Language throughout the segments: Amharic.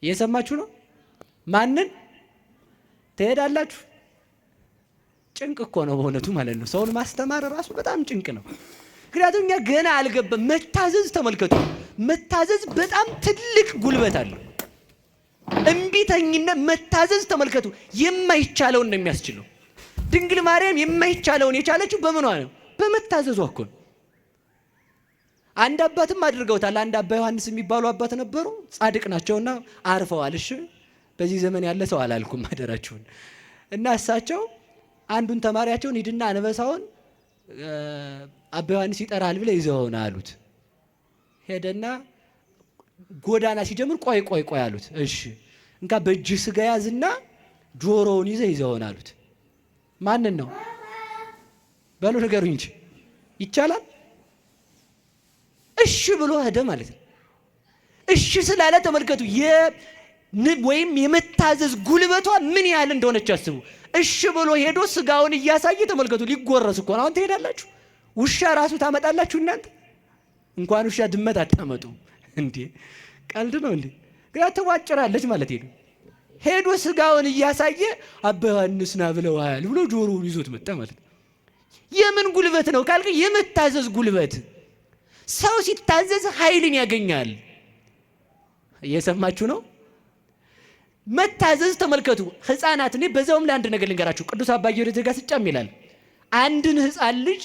እየሰማችሁ ነው? ማንን ትሄዳላችሁ? ጭንቅ እኮ ነው በእውነቱ ማለት ነው። ሰውን ማስተማር ራሱ በጣም ጭንቅ ነው። ምክንያቱም እኛ ገና አልገባም። መታዘዝ ተመልከቱ፣ መታዘዝ በጣም ትልቅ ጉልበት አለው። እምቢተኝነት መታዘዝ ተመልከቱ፣ የማይቻለውን ነው የሚያስችለው። ድንግል ማርያም የማይቻለውን የቻለችው በምኗ ነው? በመታዘዟ እኮ ነው። አንድ አባትም አድርገውታል። አንድ አባ ዮሐንስ የሚባሉ አባት ነበሩ። ጻድቅ ናቸውና አርፈዋል። እሺ በዚህ ዘመን ያለ ሰው አላልኩም አደራችሁን። እና እሳቸው አንዱን ተማሪያቸውን ሂድና አንበሳውን አባ ዮሐንስ ይጠራል ብለ ይዘውና አሉት። ሄደና ጎዳና ሲጀምር ቆይ ቆይ ቆይ አሉት። እሺ እንካ በእጅ ስጋ ያዝና ጆሮውን ይዘውና አሉት። ማንን ነው በሉ ንገሩኝ እንጂ ይቻላል? እሺ ብሎ ሄደ ማለት ነው። እሺ ስላለ ተመልከቱ ወይም የመታዘዝ ጉልበቷ ምን ያህል እንደሆነች አስቡ። እሺ ብሎ ሄዶ ስጋውን እያሳየ ተመልከቱ። ሊጎረስ እኮ ነው። አሁን ትሄዳላችሁ? ውሻ ራሱ ታመጣላችሁ እናንተ? እንኳን ውሻ ድመት አታመጡ እንዴ! ቀልድ ነው እንዴ? ግራ ተዋጭራለች ማለት ነው። ሄዶ ስጋውን እያሳየ አባ ዮሐንስ ና ብለዋል ብሎ ጆሮውን ይዞት መጣ ማለት ነው። የምን ጉልበት ነው ካልከ የመታዘዝ ጉልበት። ሰው ሲታዘዝ ኃይልን ያገኛል። እየሰማችሁ ነው? መታዘዝ ተመልከቱ። ህፃናት እኔ በዛውም ላይ አንድ ነገር ልንገራችሁ። ቅዱስ አባ ጊዮርጊስ ዘጋስጫም ይላል አንድን ህፃን ልጅ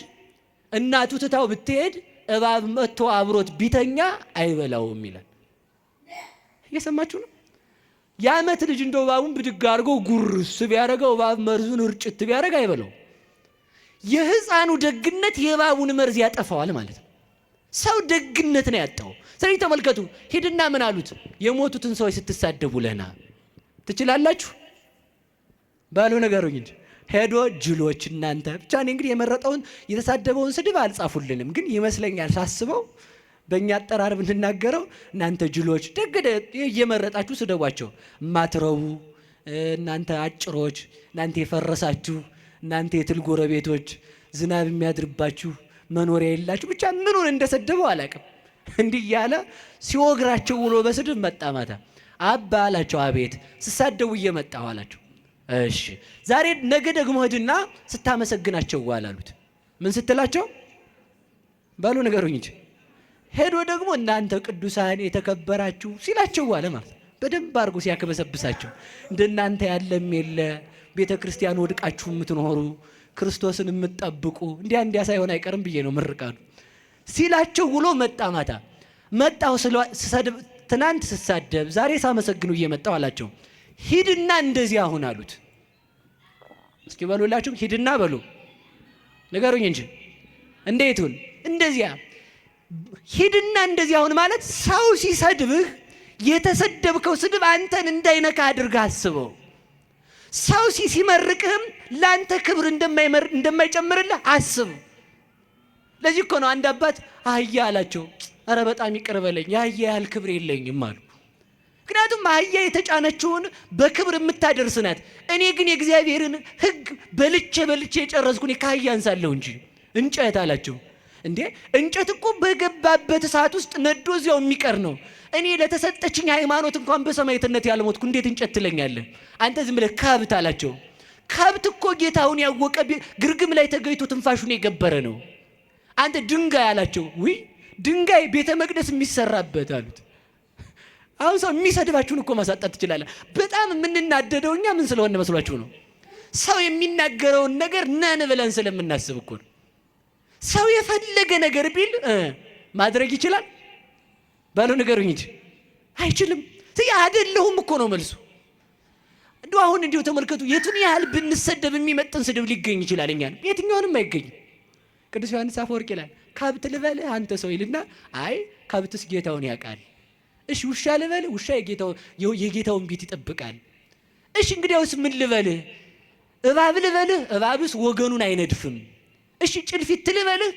እናቱ ትታው ብትሄድ እባብ መጥቶ አብሮት ቢተኛ አይበላውም ይላል። እየሰማችሁ ነው? የዓመት ልጅ እንደው እባቡን ብድግ አድርጎ ጉርስ ቢያደርገው እባብ መርዙን እርጭት ቢያደርግ አይበላው። የህፃኑ ደግነት የእባቡን መርዝ ያጠፋዋል ማለት ነው። ሰው ደግነት ነው ያጣው። ስለዚህ ተመልከቱ። ሂድና ምን አሉት? የሞቱትን ሰዎች ስትሳደቡ ለና ትችላላችሁ ባሉ ነገሩኝ እንጂ ሄዶ ጅሎች እናንተ ብቻ። እኔ እንግዲህ የመረጠውን የተሳደበውን ስድብ አልጻፉልንም፣ ግን ይመስለኛል ሳስበው በእኛ አጠራር ብንናገረው እናንተ ጅሎች ደግደ እየመረጣችሁ ስደቧቸው። ማትረቡ እናንተ አጭሮች፣ እናንተ የፈረሳችሁ፣ እናንተ የትል ጎረቤቶች፣ ዝናብ የሚያድርባችሁ መኖሪያ የላችሁ። ብቻ ምኑን እንደሰደበው አላቅም። እንዲህ እያለ ሲወግራቸው ውሎ በስድብ መጣ ማታ። አባ አላቸው። አቤት ስሳደቡ እየመጣሁ አላቸው። እሺ ዛሬ ነገ ደግሞ ሂድና ስታመሰግናቸው ዋል አሉት። ምን ስትላቸው ባሉ ነገሩኝ እንጂ ሄዶ ደግሞ እናንተ ቅዱሳን የተከበራችሁ ሲላቸው ዋለ ማለት ነው። በደንብ አድርጎ ሲያከበሰብሳቸው እንደናንተ ያለም የለ ቤተ ክርስቲያን ወድቃችሁ የምትኖሩ ክርስቶስን የምትጠብቁ እንዲያ ሳይሆን አይቀርም ብዬ ነው ምርቃኑ ሲላቸው ውሎ መጣ ማታ። መጣው ትናንት ስሳደብ ዛሬ ሳመሰግኑ እየመጣው አላቸው። ሂድና እንደዚህ አሁን አሉት። እስኪ በሉላችሁ ሂድና በሉ ነገሩኝ እንጂ እንዴቱን እንደዚያ ሂድና እንደዚህ አሁን ማለት ሰው ሲሰድብህ የተሰደብከው ስድብ አንተን እንዳይነካ አድርገህ አስበው። ሰው ሲመርቅህም ላንተ ክብር እንደማይጨምርልህ አስብ። ለዚህ እኮ ነው አንድ አባት አህያ አላቸው። አረ በጣም ይቅር በለኝ የአህያ ያህል ክብር የለኝም አሉ። ምክንያቱም አህያ የተጫነችውን በክብር የምታደርስ ናት። እኔ ግን የእግዚአብሔርን ሕግ በልቼ የጨረስኩ ከአህያ አንሳለሁ እንጂ እንጨት አላቸው። እንዴ እንጨት እኮ በገባበት እሳት ውስጥ ነዶ እዚያው የሚቀር ነው። እኔ ለተሰጠችኝ ሃይማኖት እንኳን በሰማዕትነት ያልሞትኩ እንዴት እንጨት ትለኛለህ? አንተ ዝም ብለህ ከብት አላቸው። ከብት እኮ ጌታውን ያወቀ ግርግም ላይ ተገይቶ ትንፋሹን የገበረ ነው። አንተ ድንጋይ አላቸው። ውይ ድንጋይ ቤተ መቅደስ የሚሰራበት አሉት። አሁን ሰው የሚሰድባችሁን እኮ ማሳጣት ትችላለህ። በጣም የምንናደደው እኛ ምን ስለሆነ መስሏችሁ ነው? ሰው የሚናገረውን ነገር ነን ብለን ስለምናስብ እኮ ነው። ሰው የፈለገ ነገር ቢል ማድረግ ይችላል ባሉ ነገሩኝ እንጂ አይችልም። አይደለሁም እኮ ነው መልሱ። እንደው አሁን እንዲሁ ተመልከቱ። የቱን ያህል ብንሰደብ የሚመጥን ስድብ ሊገኝ ይችላል? እኛን የትኛውንም አይገኝም። ቅዱስ ዮሐንስ አፈወርቅ ይላል ከብት ልበልህ አንተ ሰው ይልና አይ ከብትስ ጌታውን ያውቃል። እሺ ውሻ ልበልህ ውሻ የጌታውን ቤት ይጠብቃል። እሺ እንግዲያውስ ምን ልበልህ? እባብ ልበልህ እባብስ ወገኑን አይነድፍም። እሺ ጭልፊት ልበልህ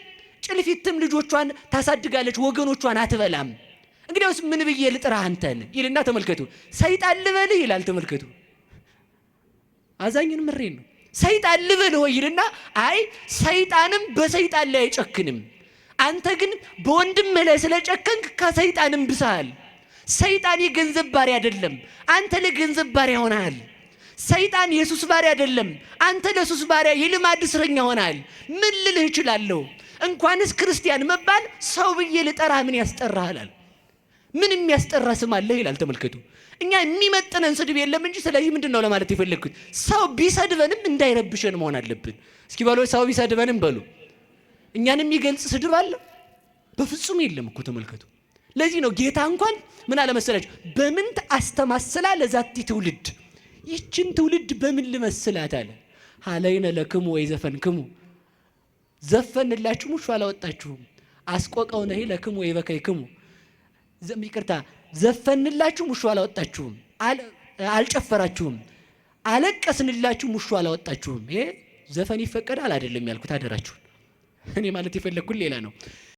ጭልፊትም ልጆቿን ታሳድጋለች ወገኖቿን አትበላም። እንግዲያውስ ምን ብዬ ልጥራህ አንተን ይልና ተመልከቱ። ሰይጣን ልበልህ ይላል ተመልከቱ። አዛኝን ምሬን ነው። ሰይጣን ልበልህ ወይ ይልና አይ ሰይጣንም በሰይጣን ላይ አይጨክንም። አንተ ግን በወንድምህ ላይ ስለጨከንክ ከሰይጣንም ብሰሃል። ሰይጣን የገንዘብ ባሪያ አይደለም፣ አንተ ለገንዘብ ባሪያ ሆነሃል። ሰይጣን የሱስ ባሪያ አይደለም፣ አንተ ለሱስ ባሪያ የልማድ እስረኛ ሆነሃል። ምን ልልህ እችላለሁ? እንኳንስ ክርስቲያን መባል ሰው ብዬ ልጠራህ ምን ያስጠራሃል? ምን የሚያስጠራ ስም አለህ ይላል። ተመልከቱ። እኛ የሚመጥነን ስድብ የለም እንጂ። ስለዚህ ምንድነው ለማለት የፈለግኩት? ሰው ቢሰድበንም እንዳይረብሸን መሆን አለብን። እስኪ በሉ ሰው ቢሰድበንም በሉ። እኛን የሚገልጽ ስድብ አለ? በፍጹም የለም እኮ ተመልከቱ። ለዚህ ነው ጌታ እንኳን ምን አለ መሰላችሁ? በምን አስተማስላ ለዛቲ ትውልድ፣ ይችን ትውልድ በምን ልመስላት አለ። ሀለይነ ለክሙ ወይ ዘፈንክሙ፣ ዘፈንላችሁ ሙሾ አላወጣችሁም። አስቆቀውነ ለክሙ ወይ በከይክሙ፣ ይቅርታ ዘፈንላችሁ ሙሾ አላወጣችሁም፣ አልጨፈራችሁም። አለቀስንላችሁ ሙሾ አላወጣችሁም። ይሄ ዘፈን ይፈቀዳል አይደለም ያልኩት፣ አደራችሁን። እኔ ማለት የፈለግኩት ሌላ ነው።